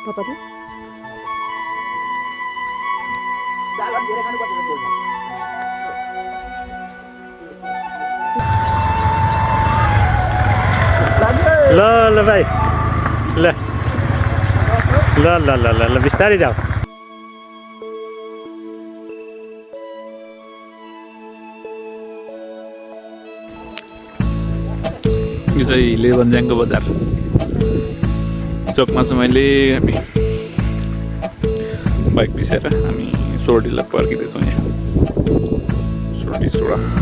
तपाईँ ल ल भाइ ल ल ल ल ल ल बिस्तारै जाऊ यो चाहिँ लेबन्ज्याङको बजार चोकमा चाहिँ मैले हामी बाइक पिसेर हामी सोर्डीलाई पर्खिँदैछौँ यहाँ सोर्डी सोडा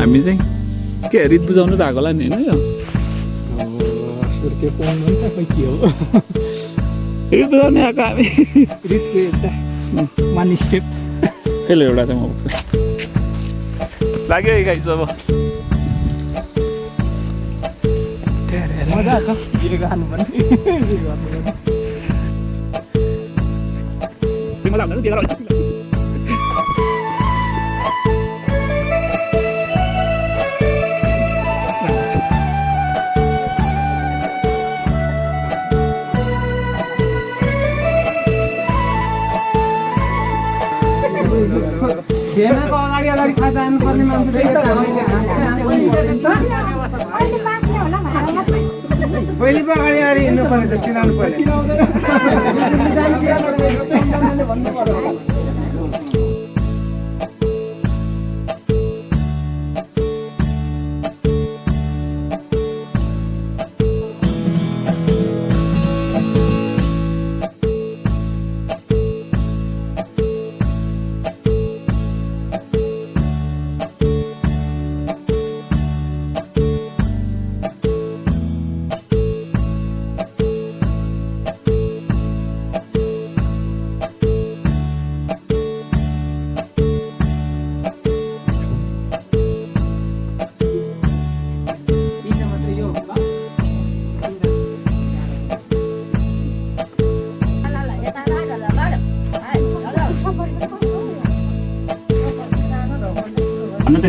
हामी चाहिँ के रित बुझाउनु त आएको होला नि होइन यो सुर्के पाउनु नि त खोइ के हो रित बुझाउने आएको हामी रितको एउटा वान स्टेप त्यसले एउटा चाहिँ म बोक्छु लाग्यो है गाइस अब मजा आएको छ भिडियो खानु पर्ने मजा आउँदैन त्यो खेलको अगाडि अगाडि खा जानुपर्ने मान्छे पहिले पो अगाडि अगाडि हिँड्नु पर्ने त चिनाउनु पर्ने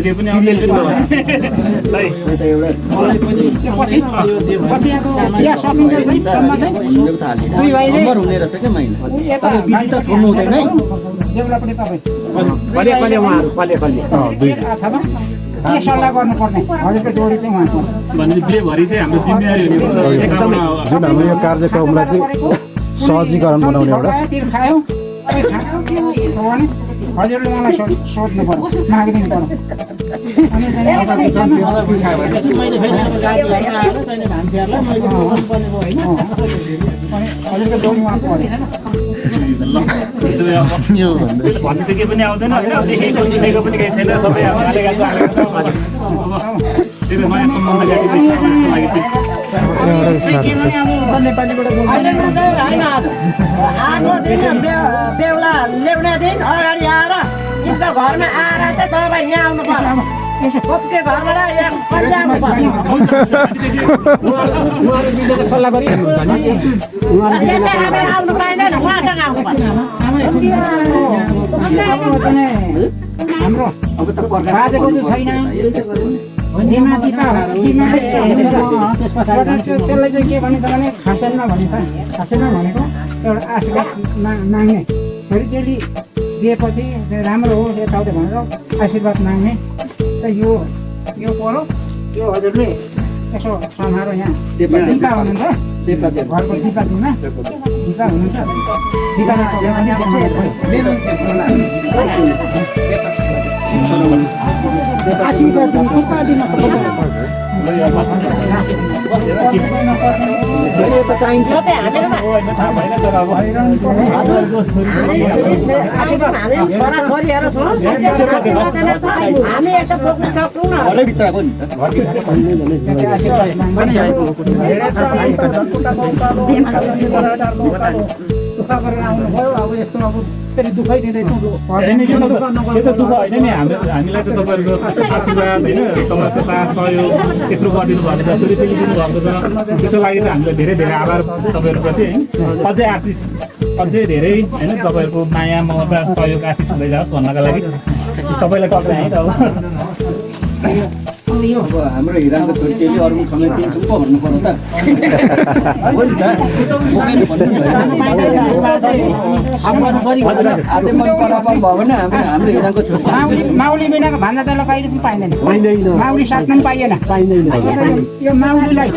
त्यो पनि आउँदैन के सल्लाह गर्नुपर्ने हजुरको जोडी चाहिँ उहाँको भनेपछि चाहिँ हाम्रो जिम्मेवारी हुने जुन हाम्रो यो कार्यक्रमलाई चाहिँ सहजीकरण बनाउने एउटा खायो हजुरले मलाई सोध्नु पर्यो मागिदिनु पर्यो हजुरको जोडी उहाँको भन्नु चाहिँ के पनि आउँदैन होइन देखेको सुनेको पनि केही छैन सबै अब नयाँ सम्बन्ध गाडिँदैछ यसको लागि बेहुला ल्याउने दिन अगाडि आएर घरमा आएर चाहिँ तपाईँ यहाँ आउनु पर्यो के घरबाट यहाँ आउनु पर्यो सल्लाह गरी आउनु पाइँदैन उहाँसँग आउनु पर्छ हाम्रो बाजेको चाहिँ छैन त्यसलाई चाहिँ के भनिन्छ भने खासेलमा भनिन्छ खासेलमा भनेको एउटा आशीर्वाद माग्ने छोरीचेली दिएपछि राम्रो होस् यताउति भनेर आशीर्वाद माग्ने त यो पऱ्यो यो हजुरले यसो समारोह यहाँ दिपा हुनुहुन्छ घरको दिपा हुनुहुन्छ ठिकाना आशीर्वाद दिनु उपाधि हामी यस्तो बोक्न सक्छौँ दुःख गरेर आउनुभयो अब यस्तो अब फेरि दुःखै दिँदैछौँ त्यो त दुःख होइन नि हामीलाई त तपाईँहरूको आशीर्वाद होइन तपाईँको साथ सहयोग त्यत्रो गरिदिनु भएको छ सुरु दिनु भएको छ त्यसको लागि त हामीलाई धेरै धेरै आभार तपाईँहरूप्रति है अझै आशिष अझै धेरै होइन तपाईँहरूको माया ममता सहयोग आशिष हुँदै जाओस् भन्नका लागि तपाईँलाई तपाईँ है त अब हाम्रो हिराको छोरीचेली अरूसँग दिन्छौँ पो भन्नु पर्यो त अझै मन परापर भयो भने हाम्रो हिराको छोरी माउली बिनाको भान्जा तेल कहिले पनि पाइँदैन माउली साट्न पनि पाइएन यो माउलीलाई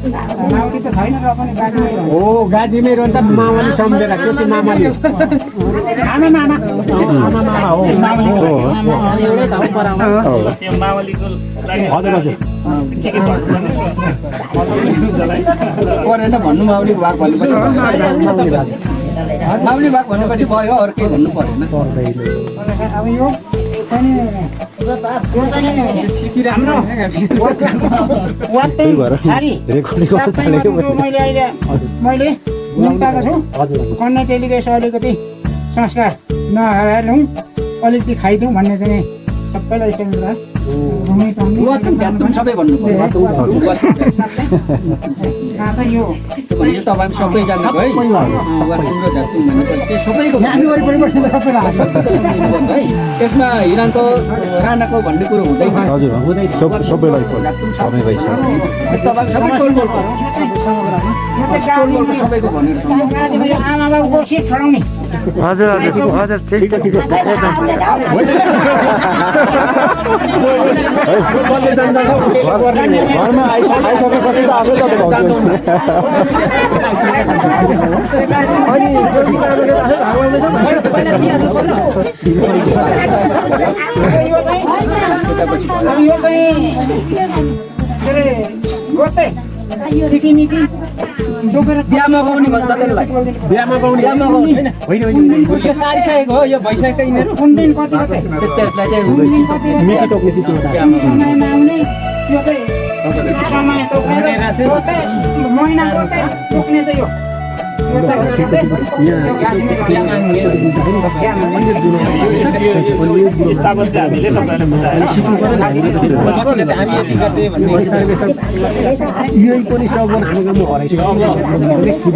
माउली त छैन र पनि गाजीमै हो गाजीमै रहन्छ मामाले सम्झेर त्यो चाहिँ मामाले आमा हो एउटै त हो पराउनु त्यो मावलीको लागि हजुर हजुर परेन भन्नु माउली भाग भनेपछि माउली भाग भनेपछि भयो अरू केही भन्नु परेन अब यो हाम्रो मैले निम्ताएको छु कन्या चेलीको यसो अलिकति संस्कार नहराउँ अलिकति खाइदिउँ भन्ने चाहिँ सबैलाई इच्छा सबै भन्नु यो तपाईँ सबैजना है सबैको त्यसमा हिरानको राणाको भन्ने कुरो हुँदैन हजुर सबैलाई सबैको भनेर आमा बाबुको सिट छोडाउने हजुर हजुर हजुर ठिक ठिक घरमा आइसकेपछि त आफै बिहामा गाउने भन्छ त्यसलाई बिहामा गाउने होइन यो सारिसकेको हो यो भइसकेको यिनीहरू कुन दिन कति त्यसलाई चाहिँ मिति तोक्ने सिक्नु समयमा आउने यो चाहिँ समय तोकेर महिना तोक्ने चाहिँ यो स्थापन चाहिँ हामीले यही पनि सबभन्दा हाम्रो गाउँमा हराइसक्यो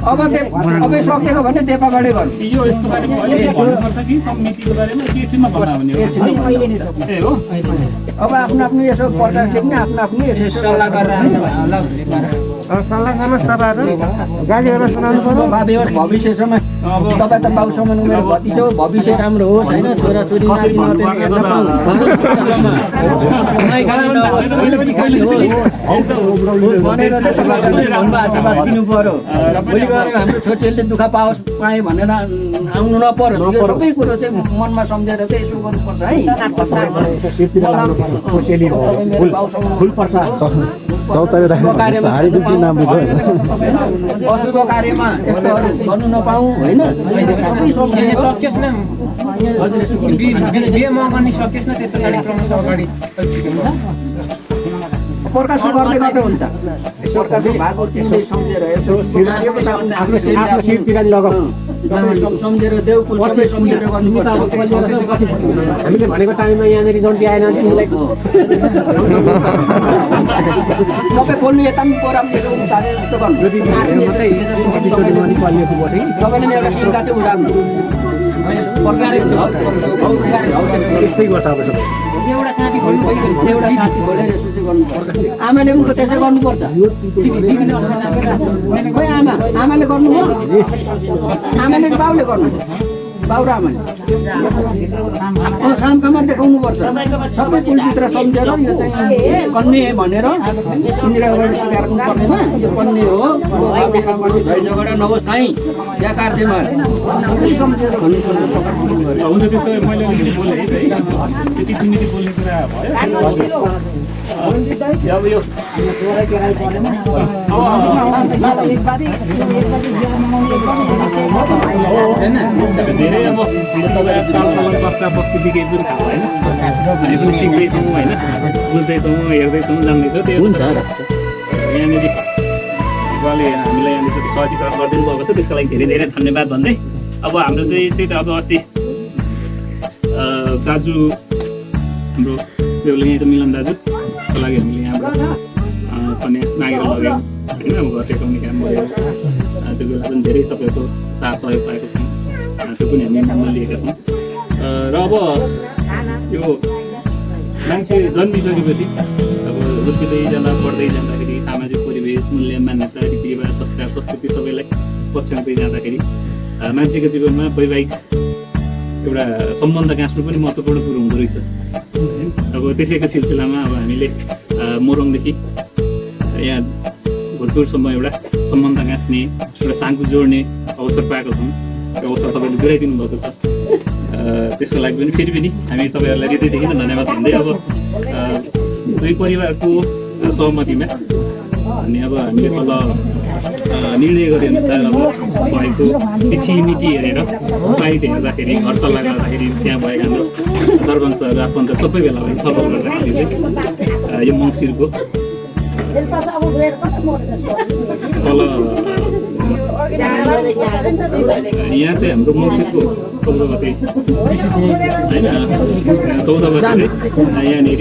अब सकेको भने देपाबाडे गर्नु यो यसको बारेमा भन्नुपर्छ कि समितिको बारेमा के चाहिँ भन्ने हो अब आफ्नो आफ्नो यसो प्रकाश लेख्ने आफ्नो आफ्नो यसो सल्लाह गरेर सल्लाह गर्नुहोस् तपाईँहरू गालीहरू सुनाउनु पर्यो भविष्यसम्म तपाईँ त बाउसँग उमेर भति छ भविष्य राम्रो होस् होइन छोराछोरी दिनु पर्यो भोलि गएर हाम्रो छोरीले दुःख पाए भनेर आउनु नपरोस् यो सबै कुरो चाहिँ मनमा सम्झेर चाहिँ यसो गर्नुपर्छ है अशुभ कार्यमा यस्तोहरू गर्नु नपाऊँ होइन सकियोस् न बिहे मगाउने सकियोस् न त्यस पछाडि क्रमशः अगाडि प्रकाश गर्दै गर्दा हुन्छ प्रकाश भएको त्यसै सम्झेर यसो आफ्नो सिरतिर लगाऊ सबै सम्झेर देउपुल सबै सम्झेर गर्नुपर्छ। हामीले भनेको टाइममा यहाँनिर जन्ती आएन तिमीलाई सबै बोल्नु यता पनि पराउनु उठाले जस्तो गर्नु। मात्रै एकचोटि मरि पल्लिएको पर्छ कि तपाईँले एउटा सिक्का चाहिँ उडाउनु त्यस्तै गर्छ अब सबै एउटा काँटी खोल्नु भइगयो। एउटा काटी खोलेर यसो चाहिँ गर्नुपर्छ। आमाले पनि त्यसै गर्नुपर्छ। खोइ आमाले गर्नु हो आमाले बाउले गर्नु बाउ र आमाले सामकामा देखाउनुपर्छ। सबै पुलभित्र सम्झेर यो चाहिँ कन्ने भनेर इन्दिराबाट स्वीकार गर्नुपर्नेमा यो कन्ने हो झै झगडा नहोस् कहीँ या कार्जेमा सबै सम्झेर भन्नुपर्छ। हुन्छ त्यसो भए मैले अलिकति बोलेँ है त्यति मिनट बोल्ने कुरा भयो। अब यो धेरै अब तपाईँ चालचलन संस्कार संस्कृति केही पनि थाहा होइन हामी पनि सिक्दैछौँ होइन बुझ्दैछौँ हेर्दैछौँ जान्दैछौँ त्यो हुन्छ। यहाँनिर उहाँले हामीलाई यहाँनिर सहजीकरण गरिदिनु भएको छ त्यसको लागि धेरै धेरै धन्यवाद भन्दै अब हाम्रो चाहिँ त्यही त अब अस्ति दाजु हाम्रो बेहुली यहीँ त मिलन दाजुको लागि हामीले यहाँबाट कन्या मागेर लग्यौँ होइन अब घर टेकाउने काम गरेर त्यो बेला पनि धेरै तपाईँहरूको साथ सहयोग पाएको छौँ त्यो पनि हामी मान्न लिएका छौँ र अब यो मान्छे जन्मिसकेपछि अब हुर्किँदै जाँदा पढ्दै जाँदाखेरि सामाजिक परिवेश मूल्य मान्यता रीतिरिवाज संस्कार संस्कृति सबैलाई पछ्याउँदै जाँदाखेरि मान्छेको जीवनमा वैवाहिक एउटा सम्बन्ध गाँच्नु पनि महत्त्वपूर्ण कुरो हुँदो रहेछ। अब त्यसैको सिलसिलामा अब हामीले मोरङदेखि यहाँ भोजपुरसम्म एउटा सम्बन्ध गाँच्ने एउटा साङ्गु जोड्ने अवसर पाएको छौँ। त्यो अवसर तपाईँले जोडाइदिनु भएको छ त्यसको लागि पनि फेरि पनि हामी तपाईँहरूलाई हृदयदेखि नै धन्यवाद भन्दै अब दुई परिवारको सहमतिमा अनि अब हामीले तल निर्णय गरेअनुसार अब भएको तिथि मिति हेरेर फ्लाइट हेर्दाखेरि घर सल्लाह गर्दाखेरि त्यहाँ भएका हाम्रो दरवंशहरू आफन्त सबै बेला सफल गर्दाखेरि चाहिँ यो मङ्सिरको तल यहाँ चाहिँ हाम्रो मङ्सिरको 14 गते होइन 14 गते चाहिँ यहाँनिर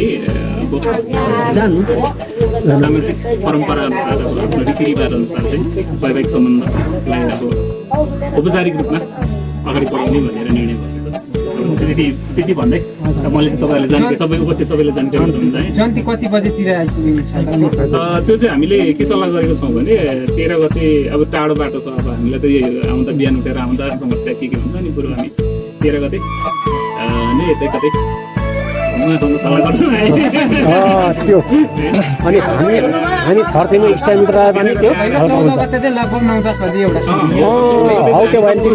सामाजिक परम्परा अनुसार अब आफ्नो रीतिरिवाज अनुसार चाहिँ वैवाहिक सम्बन्धलाई अब औपचारिक रूपमा अगाडि बढाउने भनेर निर्णय भएको छ। त्यति भन्दै मैले चाहिँ तपाईँहरूले जानकारी सबै उपस्थित सबैले जानकारी गराउनु चाहेँ। जन्ती कति बजेतिर आइपुग्नु छ? त्यो चाहिँ हामीले के सल्लाह गरेको छौँ भने 13 गते अब टाढो बाटो छ अब हामीलाई त यो आउँदा बिहान उठेर आउँदा समस्या के हुन्छ नि बरु हामी 13 गते नै यतै कतै त्यो अनि हामी छर्थेमा इष्टमित्र पनि त्यो 14 गते चाहिँ लगभग 9-10 बजे एउटा हौ त्यो भयो नि ल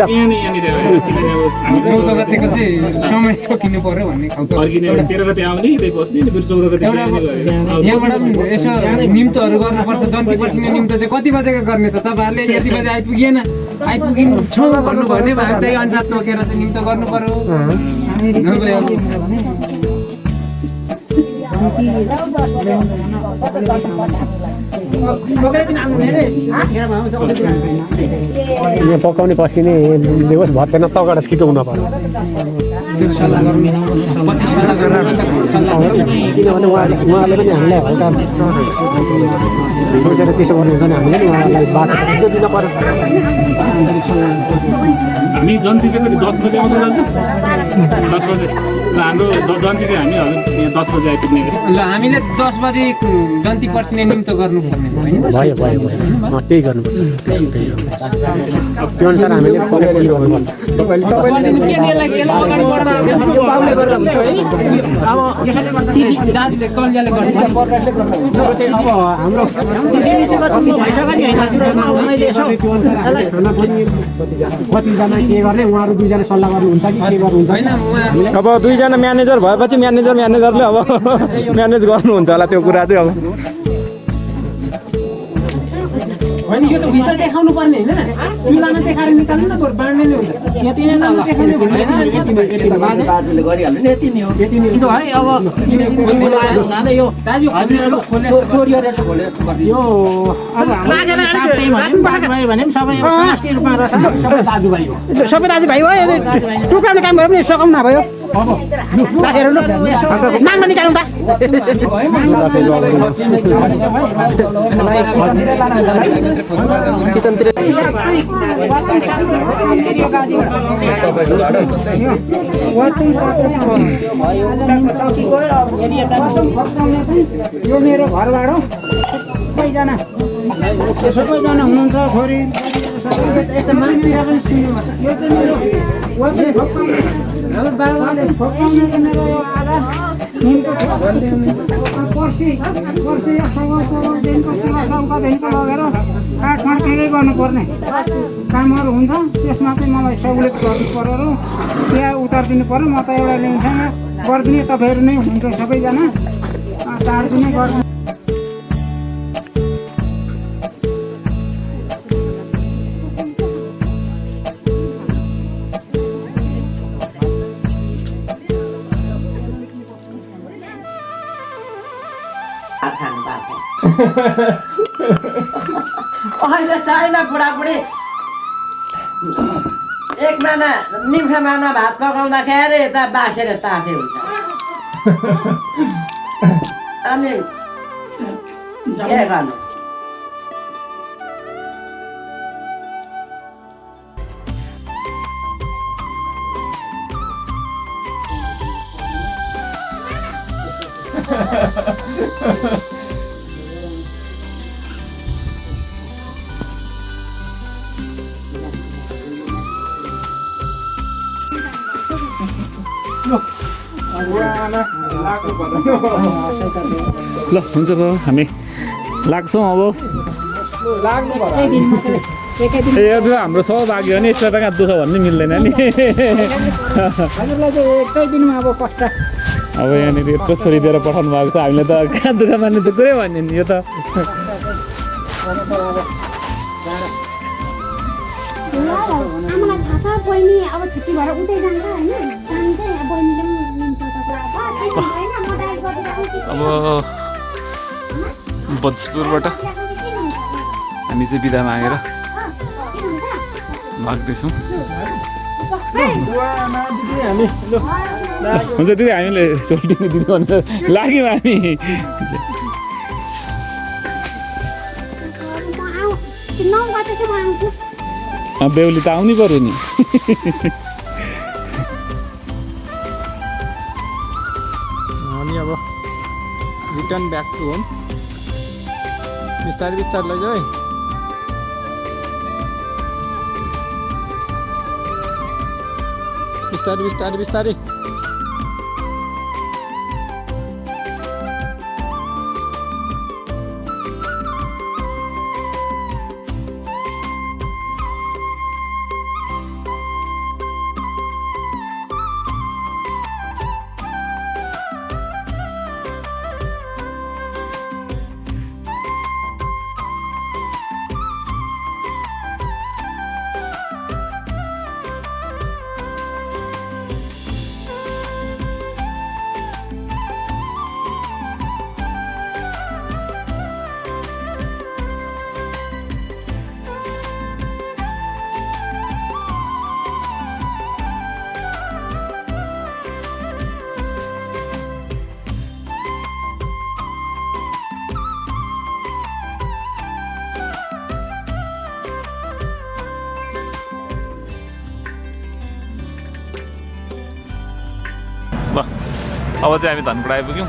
14 गतेको चाहिँ समय थोकिनु पर्यो भन्ने खालको 13 गते आउने यतै बस्ने फेरि 14 गते यहाँबाट यसो निम्तोहरू गर्नुपर्छ। जन्ती पर्सिने निम्तो चाहिँ कति बजेको गर्ने त तपाईँहरूले यति बजे आइपुगिन्छ भन्नुभयो भने त्यही अनुसार तोकेर चाहिँ निम्तो गर्नु पर्यो। यहाँ पकाउने पस्किने दिवस भत्तेन तगडा छिटो हुन पर्यो किनभने उहाँले पनि हामीलाई हल्का सोचेर त्यसो गर्नुहुन्छ भने हामीले पनि उहाँलाई बाटो छिटो दिन पर्यो। हामी जन्ती चाहिँ कति 10 बजे आउँछ दाजु 10 बजे ल हाम्रो जन्ती चाहिँ हामी हजुर यहाँ 10 बजे आइपुग्ने गरी ल हामीले 10 बजे जन्ती पर्सिने निम्तो गर्नुपर्ने भयो त्यही गर्नुपर्छ। त्यो अनुसार हामीले पकाइ गर्नुपर्छ। दाजुले कल्याणले गर्नु कतिजना के गर्ने उहाँहरू दुईजना सल्लाह गर्नुहुन्छ कि के गर्नुहुन्छ अब दुईजना म्यानेजर भएपछि म्यानेजरले अब म्यानेज गर्नुहुन्छ होला त्यो कुरा चाहिँ अब होइन यो त भित्र देखाउनु पर्ने होइन चुल्हामा देखाएर निकाल्नु न बरु बाँड्ने नै हुन्छ यति नै त बाजुले गरिहाल्नु नि यति नै हो किन है अब हुनाले यो दाजु खोलेर खोले कोरियर रेट खोले जस्तो गरिदियो यो अब हाम्रो साथै दाजुभाइ भने पनि सबै समष्टि रूपमा रहेछ सबै दाजुभाइ हो सबै दाजुभाइ हो टुक्राउने काम भयो भने सघाउनु नभयो राखेर नाङमा निकाल्नु त किचनतिर यो मेरो घरबाट सबैजना हुनुहुन्छ छोरी यता मान्छेतिर पनि सुन्नुपर्छ यो चाहिँ मेरो हाम्रो बाबाले मेरो यो आधा पर्सि सौकादेखिको लगेर काठमाड के गर्नुपर्ने कामहरू हुन्छ त्यसमा चाहिँ मलाई सहुलियत गर्नु पर्यो र त्यहाँ उतारिदिनु पर्यो म त एउटा ल्याउँछैन गरिदिने तपाईँहरू नै हुनुहुन्छ सबैजना चाडदिनै गर्नु अहिले छैन बुढाबुढी एक माना निम्फे माना भात पकाउँदाखेरि यता बासेर ताते हुन्छ अनि के गर्नु ल हुन्छ बाबु हामी लाग्छौँ अब ए यो त हाम्रो सौभाग्य हो नि यसमा त कहाँ दुःख भन्ने मिल्दैन नि हजुरलाई चाहिँ एकै दिनमा अब कष्ट अब यहाँनिर यत्रो छोरी दिएर पठाउनु भएको छ हामीले त कहाँ दुःख मान्ने त कुरै भन्यो नि यो त आमालाई थाहा छ बहिनी अब छुट्टी भएर उतै जान्छ होइन जान्छ बहिनीले पनि लिन्छ अब बजपुरबाट हामी चाहिँ बिदा मागेर लाग्दैछौँ हुन्छ दिदी हामीले सोल्टिनु दिनु भनेर लाग्यौँ हामी बेहुली त आउनै पर्यो नि अनि अब रिटर्न ब्याक टु होम बिस्तारै बिस्तारै लैजाऊ है बिस्तारै बिस्तारै बिस्तारै ल अब चाहिँ हामी धनकुटा आइपुग्यौँ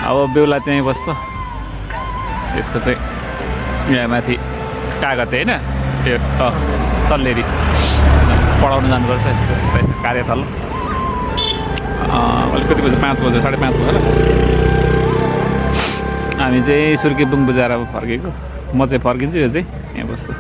अब बेहुला चाहिँ बस्छ यसको चाहिँ यहाँ माथि कागते होइन त्यो तल्लेरी पढाउनु जानुपर्छ यसको कार्यथल अलिकति बजी 5 बजे 5:30 बजे होला हामी चाहिँ सुर्खेतबुङ बजार अब फर्केको म चाहिँ फर्किन्छु यो चाहिँ यहाँ बस्छु